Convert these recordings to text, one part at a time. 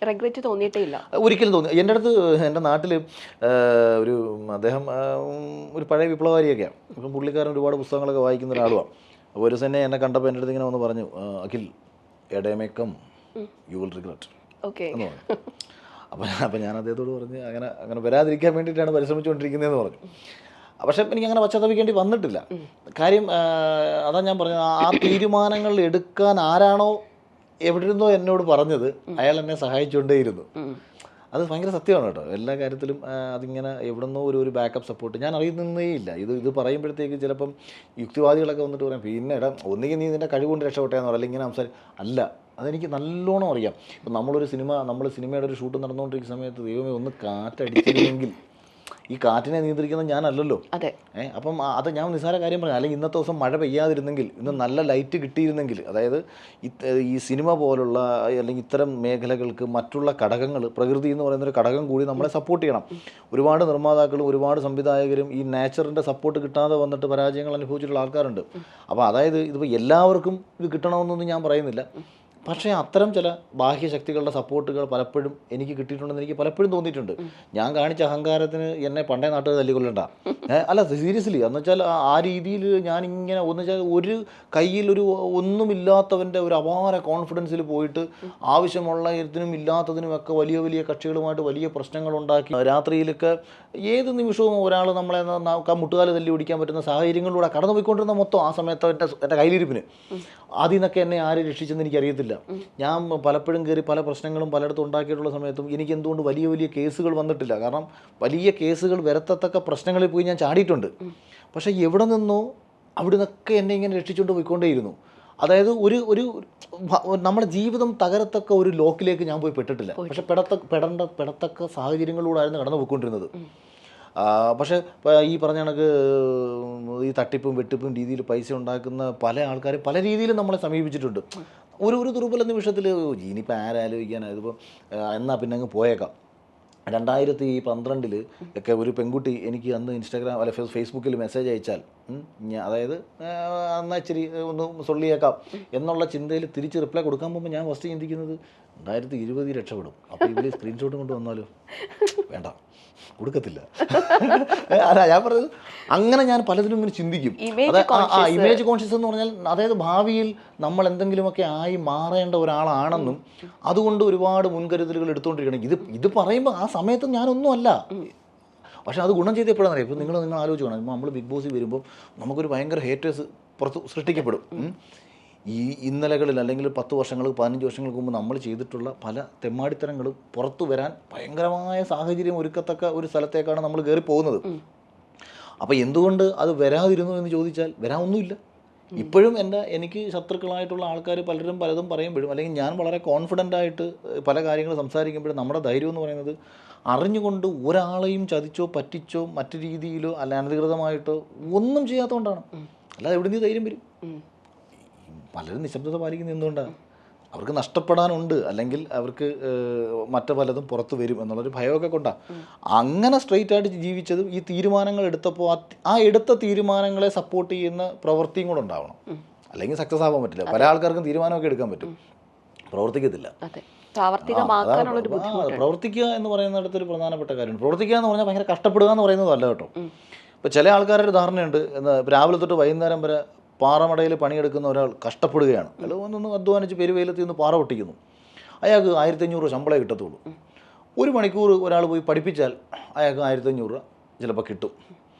Regret തോന്നിയിട്ടേ ഇല്ല? ഒരിക്കലും തോന്നി. എൻ്റെ അടുത്ത് എൻ്റെ നാട്ടിൽ ഒരു അദ്ദേഹം ഒരു പഴയ വിപ്ലവകാരിയൊക്കെയാണ്. ഇപ്പം പുള്ളിക്കാരൻ ഒരുപാട് പുസ്തകങ്ങളൊക്കെ വായിക്കുന്ന ഒരാളുമാണ്. അപ്പോൾ ഒരു ദിവസം തന്നെ എന്നെ കണ്ടപ്പോൾ എൻ്റെ അടുത്ത് ഇങ്ങനെ വന്ന് പറഞ്ഞു, അഖിൽ എടേമേക്കം യു വിൽ റിഗ്രറ്റ് എന്ന് പറഞ്ഞു. അപ്പം ഞാൻ അദ്ദേഹത്തോട് പറഞ്ഞ് അങ്ങനെ വരാതിരിക്കാൻ വേണ്ടിയിട്ടാണ് പരിശ്രമിച്ചുകൊണ്ടിരിക്കുന്നതെന്ന് പറഞ്ഞു. പക്ഷേ എനിക്കങ്ങനെ പശ്ചാത്തപിക്കേണ്ടി വന്നിട്ടില്ല. കാര്യം അതാ ഞാൻ പറഞ്ഞത്, ആ തീരുമാനങ്ങൾ എടുക്കാൻ ആരാണോ എവിടെ ഇരുന്നോ എന്നോട് പറഞ്ഞത് അയാൾ എന്നെ സഹായിച്ചുകൊണ്ടേയിരുന്നു. അത് ഭയങ്കര സത്യമാണ് കേട്ടോ. എല്ലാ കാര്യത്തിലും അതിങ്ങനെ എവിടെ നിന്നോ ഒരു ബാക്കപ്പ് സപ്പോർട്ട് ഞാൻ അറിയുന്നേ ഇല്ല. ഇത് പറയുമ്പോഴത്തേക്ക് ചിലപ്പം യുക്തിവാദികളൊക്കെ വന്നിട്ട് പറയാം, പിന്നെ എടാ ഒന്നുകിൽ നീ നിൻ്റെ കഴിവുകൊണ്ട് രക്ഷപ്പെട്ടേന്ന് പറയും, അല്ലെങ്കിൽ ഇങ്ങനെ അല്ല. അതെനിക്ക് നല്ലോണം അറിയാം. ഇപ്പം നമ്മൾ സിനിമയുടെ ഒരു ഷൂട്ട് നടന്നുകൊണ്ടിരിക്കുന്ന സമയത്ത് ദൈവമേ ഒന്ന് കാറ്റടിച്ചിരുന്നെങ്കിൽ, ഈ കാറ്റിനെ നിയന്ത്രിക്കുന്നത് ഞാനല്ലല്ലോ. അപ്പം അത് ഞാൻ നിസ്സാര കാര്യം പറഞ്ഞു. അല്ലെങ്കിൽ ഇന്നത്തെ ദിവസം മഴ പെയ്യാതിരുന്നെങ്കിൽ, ഇന്ന് നല്ല ലൈറ്റ് കിട്ടിയിരുന്നെങ്കിൽ, അതായത് ഈ സിനിമ പോലുള്ള അല്ലെങ്കിൽ ഇത്തരം മേഖലകൾക്ക് മറ്റുള്ള ഘടകങ്ങൾ, പ്രകൃതി എന്ന് പറയുന്നൊരു ഘടകം കൂടി നമ്മളെ സപ്പോർട്ട് ചെയ്യണം. ഒരുപാട് നിർമ്മാതാക്കളും ഒരുപാട് സംവിധായകരും ഈ നേച്ചറിൻ്റെ സപ്പോർട്ട് കിട്ടാതെ വന്നിട്ട് പരാജയങ്ങൾ അനുഭവിച്ചിട്ടുള്ള ആൾക്കാരുണ്ട്. അപ്പോൾ അതായത് ഇതിപ്പോൾ എല്ലാവർക്കും ഇത് കിട്ടണമെന്നൊന്നും ഞാൻ പറയുന്നില്ല. പക്ഷേ അത്തരം ചില ബാഹ്യശക്തികളുടെ സപ്പോർട്ടുകൾ പലപ്പോഴും എനിക്ക് കിട്ടിയിട്ടുണ്ടെന്ന് എനിക്ക് പലപ്പോഴും തോന്നിയിട്ടുണ്ട്. ഞാൻ കാണിച്ച അഹങ്കാരത്തിന് എന്നെ പണ്ടേ നാട്ടുകാർ തല്ലിക്കൊള്ളണ്ട. അല്ല, സീരിയസ്ലി. എന്ന് വെച്ചാൽ ആ രീതിയിൽ ഞാനിങ്ങനെ വെച്ചാൽ ഒരു കയ്യിലൊരു ഒന്നുമില്ലാത്തവൻ്റെ ഒരു അപാര കോൺഫിഡൻസിൽ പോയിട്ട് ആവശ്യമുള്ള ഇതിനും ഇല്ലാത്തതിനുമൊക്കെ വലിയ വലിയ കക്ഷികളുമായിട്ട് വലിയ പ്രശ്നങ്ങളുണ്ടാക്കി രാത്രിയിലൊക്കെ ഏത് നിമിഷവും ഒരാൾ നമ്മളെ മുട്ടുകാല് തല്ലി ഓടിക്കാൻ പറ്റുന്ന സാഹചര്യങ്ങളിലൂടെ കടന്നു പോയിക്കൊണ്ടിരുന്ന മൊത്തം ആ സമയത്ത് എൻ്റെ കയ്യിലിരിപ്പിന് അതിൽ നിന്നൊക്കെ എന്നെ ആര് രക്ഷിച്ചെന്ന് എനിക്കറിയത്തില്ല. ഞാൻ പലപ്പോഴും കയറി പല പ്രശ്നങ്ങളും പലയിടത്തും ഉണ്ടാക്കിയിട്ടുള്ള സമയത്തും എനിക്ക് എന്തുകൊണ്ട് വലിയ വലിയ കേസുകൾ വന്നിട്ടില്ല. കാരണം വലിയ കേസുകൾ വരത്തക്ക പ്രശ്നങ്ങളിൽ പോയി ഞാൻ ചാടിയിട്ടുണ്ട്. പക്ഷേ എവിടെ നിന്നോ അവിടെ നിന്നൊക്കെ എന്നെ ഇങ്ങനെ രക്ഷിച്ചുകൊണ്ട് പോയിക്കൊണ്ടേയിരുന്നു. അതായത് ഒരു നമ്മുടെ ജീവിതം തകരത്തക്ക ഒരു ലോക്കിലേക്ക് ഞാൻ പോയി പെട്ടിട്ടില്ല. പക്ഷെ പെടത്തക്ക സാഹചര്യങ്ങളിലൂടെയായിരുന്നു കടന്നു പോയിക്കൊണ്ടിരുന്നത്. പക്ഷേ ഈ പറഞ്ഞ കണക്ക് ഈ തട്ടിപ്പും വെട്ടിപ്പും രീതിയിൽ പൈസ ഉണ്ടാക്കുന്ന പല ആൾക്കാരും പല രീതിയിലും നമ്മളെ സമീപിച്ചിട്ടുണ്ട്. ഒരു ദുർബല നിമിഷത്തിൽ ഇനിയിപ്പോൾ ആരാലോചിക്കാനാണ്, ഇതിപ്പോൾ എന്നാൽ പിന്നെ അങ്ങ് പോയേക്കാം. 2012 ഒക്കെ ഒരു പെൺകുട്ടി എനിക്ക് അന്ന് ഇൻസ്റ്റാഗ്രാം അല്ല ഫേസ്ബുക്കിൽ മെസ്സേജ് അയച്ചാൽ അതായത് എന്നാൽ ഇച്ചിരി ഒന്ന് സൊള്ളിയേക്കാം എന്നുള്ള ചിന്തയിൽ തിരിച്ച് റിപ്ലൈ കൊടുക്കാൻ പോകുമ്പോൾ ഞാൻ ഫസ്റ്റ് ചിന്തിക്കുന്നത് 2020 രക്ഷപ്പെടും. അപ്പോൾ ഇവർ സ്ക്രീൻഷോട്ടും കൊണ്ട് വന്നാലോ, വേണ്ട കൊടുക്കത്തില്ല. അല്ല ഞാൻ പറഞ്ഞത്, അങ്ങനെ ഞാൻ പലതിനും ഇങ്ങനെ ചിന്തിക്കും. ഇമേജ് കോൺഷ്യസ് എന്ന് പറഞ്ഞാൽ അതായത് ഭാവിയിൽ നമ്മൾ എന്തെങ്കിലുമൊക്കെ ആയി മാറേണ്ട ഒരാളാണെന്നും അതുകൊണ്ട് ഒരുപാട് മുൻകരുതലുകൾ എടുത്തുകൊണ്ടിരിക്കണം. ഇത് പറയുമ്പോൾ ആ സമയത്ത് ഞാനൊന്നും അല്ല. പക്ഷേ അത് ഗുണം ചെയ്ത് എപ്പോഴാണെന്നറിയാം. ഇപ്പോൾ നിങ്ങൾ ആലോചിച്ച് വേണം, നമ്മൾ ബിഗ് ബോസിൽ വരുമ്പോൾ നമുക്കൊരു ഭയങ്കര ഹേറ്റേഴ്സ് പുറത്ത് സൃഷ്ടിക്കപ്പെടും. ഈ ഇന്നലകളിൽ അല്ലെങ്കിൽ 10 വർഷങ്ങൾക്ക് 15 വർഷങ്ങൾക്ക് മുമ്പ് നമ്മൾ ചെയ്തിട്ടുള്ള പല തെമ്മാടിത്തരങ്ങളും പുറത്തു വരാൻ ഭയങ്കരമായ സാഹചര്യം ഒരുക്കത്തക്ക ഒരു സ്ഥലത്തേക്കാണ് നമ്മൾ കയറി പോകുന്നത്. അപ്പോൾ എന്തുകൊണ്ട് അത് വരാതിരുന്നു എന്ന് ചോദിച്ചാൽ വരാനൊന്നുമില്ല. ഇപ്പോഴും എനിക്ക് ശത്രുക്കളായിട്ടുള്ള ആൾക്കാർ പലതും പറയുമ്പോഴും അല്ലെങ്കിൽ ഞാൻ വളരെ കോൺഫിഡൻ്റ് ആയിട്ട് പല കാര്യങ്ങൾ സംസാരിക്കുമ്പോഴും നമ്മുടെ ധൈര്യം എന്ന് പറയുന്നത് അറിഞ്ഞുകൊണ്ട് ഒരാളെയും ചതിച്ചോ പറ്റിച്ചോ മറ്റു രീതിയിലോ അല്ല അനധികൃതമായിട്ടോ ഒന്നും ചെയ്യാത്തതുകൊണ്ടാണ്. അല്ലാതെ എവിടെ നിന്ന് ധൈര്യം വരും? പലരും നിശബ്ദത പാലിക്കുന്നത് എന്തുകൊണ്ടാണ്? അവർക്ക് നഷ്ടപ്പെടാനുണ്ട്, അല്ലെങ്കിൽ അവർക്ക് മറ്റു പലതും പുറത്തു വരും എന്നുള്ളൊരു ഭയമൊക്കെ കൊണ്ടാണ്. അങ്ങനെ സ്ട്രെയിറ്റ് ആയിട്ട് ജീവിച്ചതും ഈ തീരുമാനങ്ങൾ എടുത്തപ്പോൾ ആ എടുത്ത തീരുമാനങ്ങളെ സപ്പോർട്ട് ചെയ്യുന്ന പ്രവൃത്തിയും കൂടെ ഉണ്ടാവണം. അല്ലെങ്കിൽ സക്സസ് ആവാൻ പറ്റില്ല. പല ആൾക്കാർക്കും തീരുമാനമൊക്കെ എടുക്കാൻ പറ്റും, പ്രവർത്തിക്കത്തില്ല. പ്രവർത്തിക്കുക എന്ന് പറയുന്നിടത്തൊരു പ്രധാനപ്പെട്ട കാര്യമാണ്. പ്രവർത്തിക്കുക എന്ന് പറഞ്ഞാൽ ഭയങ്കര കഷ്ടപ്പെടുക എന്ന് പറയുന്നതല്ല കേട്ടോ. ഇപ്പോൾ ചില ആൾക്കാരുടെ ധാരണയുണ്ട്, രാവിലെ തൊട്ട് വൈകുന്നേരം വരെ പാറമടയിൽ പണിയെടുക്കുന്ന ഒരാൾ കഷ്ടപ്പെടുകയാണ്. അല്ല, ഒന്ന് അധ്വാനിച്ച് പെരുവെയിലത്തിൽ നിന്ന് പാറ പൊട്ടിക്കുന്നു, അയാൾക്ക് 1500 ശമ്പളമേ കിട്ടത്തുള്ളൂ. 1 മണിക്കൂർ ഒരാൾ പോയി പഠിപ്പിച്ചാൽ അയാൾക്ക് 1500 ചിലപ്പോൾ കിട്ടും.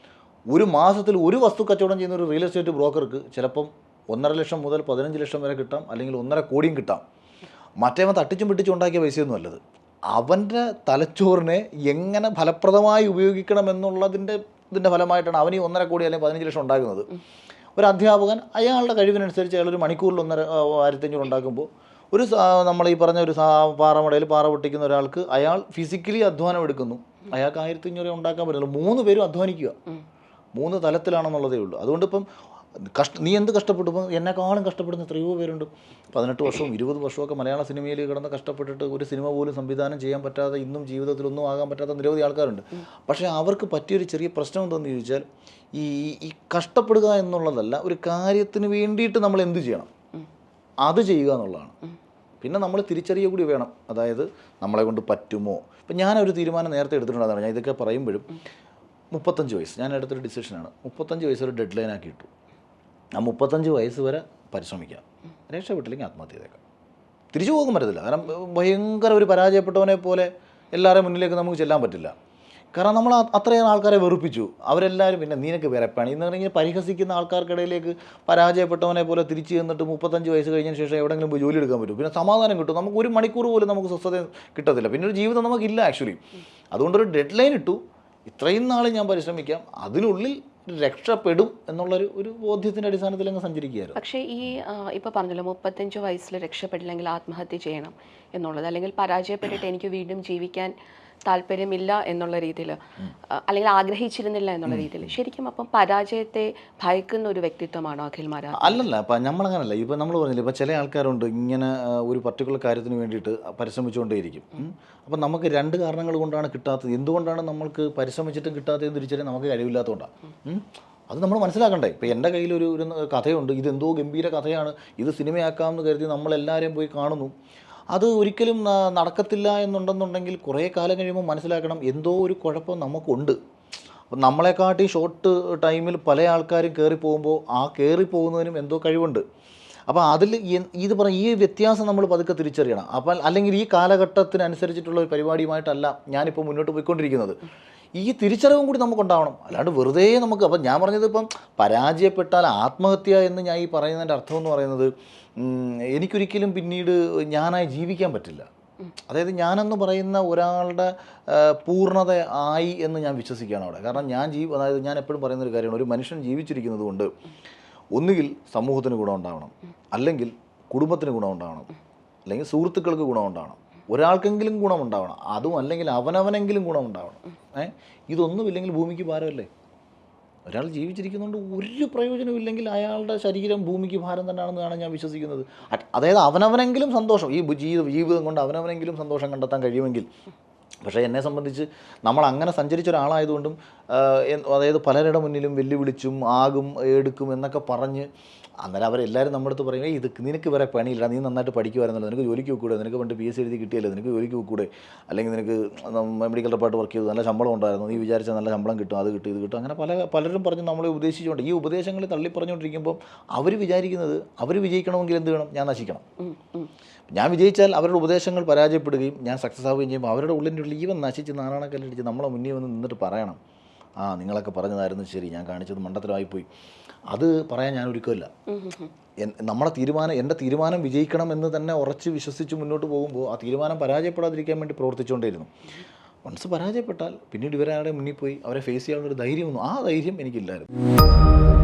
ഒരു മാസത്തിൽ ഒരു വസ്തു കച്ചവടം ചെയ്യുന്ന ഒരു റിയൽ എസ്റ്റേറ്റ് ബ്രോക്കർക്ക് ചിലപ്പം 1.5 ലക്ഷം മുതൽ 15 ലക്ഷം വരെ കിട്ടാം, അല്ലെങ്കിൽ 1.5 കോടിയും കിട്ടാം. മറ്റേവൻ തട്ടിച്ചും പിടിച്ചും ഉണ്ടാക്കിയ പൈസയൊന്നും അല്ലത്. അവൻ്റെ തലച്ചോറിനെ എങ്ങനെ ഫലപ്രദമായി ഉപയോഗിക്കണം എന്നുള്ളതിൻ്റെ ഫലമായിട്ടാണ് അവൻ ഈ 1.5 കോടി അല്ലെങ്കിൽ 15 ലക്ഷം ഉണ്ടാക്കുന്നത്. ഒരു അധ്യാപകൻ അയാളുടെ കഴിവിനനുസരിച്ച് അയാൾ ഒരു മണിക്കൂറിൽ 1500 ഉണ്ടാക്കുമ്പോൾ നമ്മൾ ഈ പറഞ്ഞ ഒരു പാറമടയിൽ പാറ പൊട്ടിക്കുന്ന ഒരാൾക്ക് അയാൾ ഫിസിക്കലി അധ്വാനം എടുക്കുന്നു, അയാൾക്ക് 1500 ഉണ്ടാക്കാൻ പറ്റില്ല. 3 പേരും അധ്വാനിക്കുക, 3 തലത്തിലാണെന്നുള്ളതേ ഉള്ളൂ. അതുകൊണ്ട് ഇപ്പം നീ എന്ത് കഷ്ടപ്പെട്ടു? എന്നെക്കാളും കഷ്ടപ്പെടുന്ന എത്രയോ പേരുണ്ട്. 18 വർഷവും 20 വർഷമൊക്കെ മലയാള സിനിമയിൽ കിടന്ന് കഷ്ടപ്പെട്ടിട്ട് ഒരു സിനിമ പോലും സംവിധാനം ചെയ്യാൻ പറ്റാതെ ഇന്നും ജീവിതത്തിലൊന്നും ആകാൻ പറ്റാത്ത നിരവധി ആൾക്കാരുണ്ട്. പക്ഷേ അവർക്ക് പറ്റിയൊരു ചെറിയ പ്രശ്നം എന്താണെന്ന് ചോദിച്ചാൽ ഈ കഷ്ടപ്പെടുക എന്നുള്ളതല്ല, ഒരു കാര്യത്തിന് വേണ്ടിയിട്ട് നമ്മൾ എന്ത് ചെയ്യണം അത് ചെയ്യുക എന്നുള്ളതാണ്. പിന്നെ നമ്മൾ തിരിച്ചറിയുക കൂടി വേണം. അതായത് നമ്മളെ കൊണ്ട് പറ്റുമോ. ഇപ്പം ഞാനൊരു തീരുമാനം നേരത്തെ എടുത്തിട്ടുണ്ടെന്നാണ്. ഞാൻ ഇതൊക്കെ പറയുമ്പോഴും 35 വയസ്സ് ഞാൻ എടുത്തൊരു ഡിസിഷനാണ്. 35 വയസ്സ് ഒരു ഡെഡ് ലൈൻ ആക്കി ഇട്ടു. ആ 35 വയസ്സ് വരെ പരിശ്രമിക്കാം, രക്ഷപ്പെട്ടില്ലെങ്കിൽ ആത്മഹത്യ ചെയ്തേക്കാം. തിരിച്ചു പോകാൻ പറ്റത്തില്ല. കാരണം ഭയങ്കര ഒരു പരാജയപ്പെട്ടവനെ പോലെ എല്ലാവരുടെയും മുന്നിലേക്ക് നമുക്ക് ചെല്ലാൻ പറ്റില്ല. കാരണം നമ്മൾ അത്രയും ആൾക്കാരെ വെറുപ്പിച്ചു. അവരെല്ലാവരും പിന്നെ നിനക്ക് വേറെ പണി എന്ന് പറഞ്ഞാൽ പരിഹസിക്കുന്ന ആൾക്കാർക്കിടയിലേക്ക് പരാജയപ്പെട്ടവനെ പോലെ തിരിച്ച് ചെന്നിട്ട് 35 വയസ്സ് കഴിഞ്ഞതിന് ശേഷം എവിടെയെങ്കിലും പോയി ജോലി എടുക്കാൻ പറ്റും. പിന്നെ സമാധാനം കിട്ടും. നമുക്ക് ഒരു മണിക്കൂർ പോലും നമുക്ക് സ്വസ്ഥത കിട്ടത്തില്ല. പിന്നെ ഒരു ജീവിതം നമുക്കില്ല ആക്ച്വലി. അതുകൊണ്ടൊരു ഡെഡ് ലൈൻ ഇട്ടു. ഇത്രയും നാൾ ഞാൻ പരിശ്രമിക്കാം, അതിനുള്ളിൽ രക്ഷപ്പെടും എന്നുള്ളൊരു ബോധ്യത്തിൻ്റെ അടിസ്ഥാനത്തിൽ അങ്ങ് സഞ്ചരിക്കുകയായിരുന്നു. പക്ഷേ ഈ ഇപ്പോൾ പറഞ്ഞല്ലോ 35 വയസ്സിൽ രക്ഷപ്പെടില്ലെങ്കിൽ ആത്മഹത്യ ചെയ്യണം എന്നുള്ളത്, അല്ലെങ്കിൽ പരാജയപ്പെട്ടിട്ട് എനിക്ക് വീണ്ടും ജീവിക്കാൻ താല്പര്യമില്ല എന്നുള്ള രീതിയിൽ, അല്ലെങ്കിൽ ആഗ്രഹിച്ചിരുന്നില്ല എന്നുള്ള രീതിയിൽ, ശരിക്കും അപ്പം പരാജയത്തെ ഭയക്കുന്ന ഒരു വ്യക്തിത്വമാണോ അഖിൽ മാരാർ? അല്ലല്ല, ഇപ്പം നമ്മളങ്ങനല്ല. ഇപ്പം നമ്മൾ പറഞ്ഞില്ല, ഇപ്പം ചില ആൾക്കാരുണ്ട് ഇങ്ങനെ ഒരു പർട്ടിക്കുലർ കാര്യത്തിന് വേണ്ടിയിട്ട് പരിശ്രമിച്ചുകൊണ്ടേയിരിക്കും. അപ്പം നമുക്ക് 2 കാരണങ്ങൾ കൊണ്ടാണ് കിട്ടാത്തത്. എന്തുകൊണ്ടാണ് നമ്മൾക്ക് പരിശ്രമിച്ചിട്ടും കിട്ടാത്തതെന്ന് തിരിച്ചറിയാൻ നമുക്ക് കഴിവില്ലാത്തതുകൊണ്ടാണ്. അത് നമ്മൾ മനസ്സിലാക്കണ്ടേ. ഇപ്പോൾ എൻ്റെ കയ്യിലൊരു കഥയുണ്ട്, ഇതെന്തോ ഗംഭീര കഥയാണ്, ഇത് സിനിമയാക്കാമെന്ന് കരുതി നമ്മളെല്ലാവരെയും പോയി കാണുന്നു. അത് ഒരിക്കലും നടക്കത്തില്ല എന്നുണ്ടെന്നുണ്ടെങ്കിൽ കുറേ കാലം കഴിയുമ്പോൾ മനസ്സിലാക്കണം എന്തോ ഒരു കുഴപ്പം നമുക്കുണ്ട്. അപ്പം നമ്മളെക്കാട്ടി ഷോർട്ട് ടൈമിൽ പല ആൾക്കാരും കയറി പോകുമ്പോൾ ആ കയറി പോകുന്നതിനും എന്തോ കഴിവുണ്ട്. അപ്പോൾ അതിൽ ഇത് ഈ വ്യത്യാസം നമ്മൾ പതുക്കെ തിരിച്ചറിയണം. അപ്പം അല്ലെങ്കിൽ ഈ കാലഘട്ടത്തിനനുസരിച്ചിട്ടുള്ള ഒരു പരിപാടിയുമായിട്ടല്ല ഞാനിപ്പോൾ മുന്നോട്ട് പോയിക്കൊണ്ടിരിക്കുന്നത്. ഈ തിരിച്ചറിവും കൂടി നമുക്കുണ്ടാവണം. അല്ലാണ്ട് വെറുതെ നമുക്ക്, അപ്പം ഞാൻ പറഞ്ഞത് ഇപ്പം പരാജയപ്പെട്ടാൽ ആത്മഹത്യ എന്ന് ഞാൻ ഈ പറയുന്നതിൻ്റെ അർത്ഥം എന്ന് പറയുന്നത് എനിക്കൊരിക്കലും പിന്നീട് ഞാനായി ജീവിക്കാൻ പറ്റില്ല. അതായത് ഞാനെന്ന് പറയുന്ന ഒരാളുടെ പൂർണ്ണത ആയി എന്ന് ഞാൻ വിശ്വസിക്കുകയാണ് അവിടെ. കാരണം അതായത് ഞാൻ എപ്പോഴും പറയുന്നൊരു കാര്യമാണ്, ഒരു മനുഷ്യൻ ജീവിച്ചിരിക്കുന്നത് കൊണ്ട് ഒന്നുകിൽ സമൂഹത്തിന് ഗുണമുണ്ടാവണം, അല്ലെങ്കിൽ കുടുംബത്തിന് ഗുണമുണ്ടാവണം, അല്ലെങ്കിൽ സുഹൃത്തുക്കൾക്ക് ഗുണമുണ്ടാവണം, ഒരാൾക്കെങ്കിലും ഗുണമുണ്ടാവണം, അതും അല്ലെങ്കിൽ അവനവനെങ്കിലും ഗുണമുണ്ടാവണം. ഇതൊന്നുമില്ലെങ്കിൽ ഭൂമിക്ക് ഭാരമല്ലേ. ഒരാൾ ജീവിച്ചിരിക്കുന്നതുകൊണ്ട് ഒരു പ്രയോജനവും ഇല്ലെങ്കിൽ അയാളുടെ ശരീരം ഭൂമിക്ക് ഭാരം തന്നെയാണെന്നാണ് ഞാൻ വിശ്വസിക്കുന്നത്. അതായത് അവനവനെങ്കിലും സന്തോഷം, ഈ ജീവിതം കൊണ്ട് അവനവനെങ്കിലും സന്തോഷം കണ്ടെത്താൻ കഴിയുമെങ്കിൽ. പക്ഷേ എന്നെ സംബന്ധിച്ച് നമ്മൾ അങ്ങനെ സഞ്ചരിച്ച ഒരാളായതുകൊണ്ടും അതായത് പലരുടെ മുന്നിലും വെല്ലുവിളിച്ചും ആകും എടുക്കും എന്നൊക്കെ പറഞ്ഞ് അന്നേരം അവരെല്ലാവരും നമ്മുടെ അടുത്ത് പറയും, ഇത് നിനക്ക് വേറെ പണിയില്ല, നീ നന്നായിട്ട് പഠിക്കുമായിരുന്നല്ലോ, നിനക്ക് ജോലിക്ക് വെക്കൂടെ, നിനക്ക് പണ്ട് PSC എഴുതി കിട്ടിയല്ലോ, നിനക്ക് ജോലിക്ക് വെക്കൂടെ, അല്ലെങ്കിൽ നിനക്ക് മെഡിക്കൽ ഡിപ്പാർട്ട് വർക്ക് ചെയ്തു നല്ല ശമ്പളം ഉണ്ടായിരുന്നു, നീ വിചാരിച്ച നല്ല ശമ്പളം കിട്ടും, അത് കിട്ടും, ഇത് കിട്ടും, അങ്ങനെ പലരും പറഞ്ഞ് നമ്മളെ ഉപദേശിച്ചുകൊണ്ട് ഈ ഉപദേശങ്ങൾ തള്ളിപ്പറഞ്ഞുകൊണ്ടിരിക്കുമ്പോൾ അവർ വിചാരിക്കുന്നത് അവർ വിജയിക്കണമെങ്കിൽ എന്ത് വേണം, ഞാൻ നശിക്കണം. ഞാൻ വിജയിച്ചാൽ അവരുടെ ഉപദേശങ്ങൾ പരാജയപ്പെടുകയും ഞാൻ സക്സസ് ആവുകയും ചെയ്യുമ്പോൾ അവരുടെ ഉള്ളിൻ്റെ ഉള്ളിൽ ഈവൻ നശിച്ച് നാരായണക്കല്ലടിച്ച് നമ്മളെ മുന്നിൽ വന്ന് നിന്നിട്ട് പറയണം, നിങ്ങളൊക്കെ പറഞ്ഞതായിരുന്നു ശരി, ഞാൻ കാണിച്ചത് മണ്ടത്തരമായിപ്പോയി. അത് പറയാൻ ഞാൻ ഒരിക്കലില്ല. എൻ്റെ തീരുമാനം വിജയിക്കണം എന്ന് തന്നെ ഉറച്ച് വിശ്വസിച്ച് മുന്നോട്ട് പോകുമ്പോൾ ആ തീരുമാനം പരാജയപ്പെടാതിരിക്കാൻ വേണ്ടി പ്രവർത്തിച്ചുകൊണ്ടേയിരുന്നു. വൺസ് പരാജയപ്പെട്ടാൽ പിന്നീട് ഇവരാരുടെ മുന്നിൽ പോയി അവരെ ഫേസ് ചെയ്യാനുള്ളൊരു ധൈര്യമൊന്നും, ആ ധൈര്യം എനിക്കില്ലായിരുന്നു.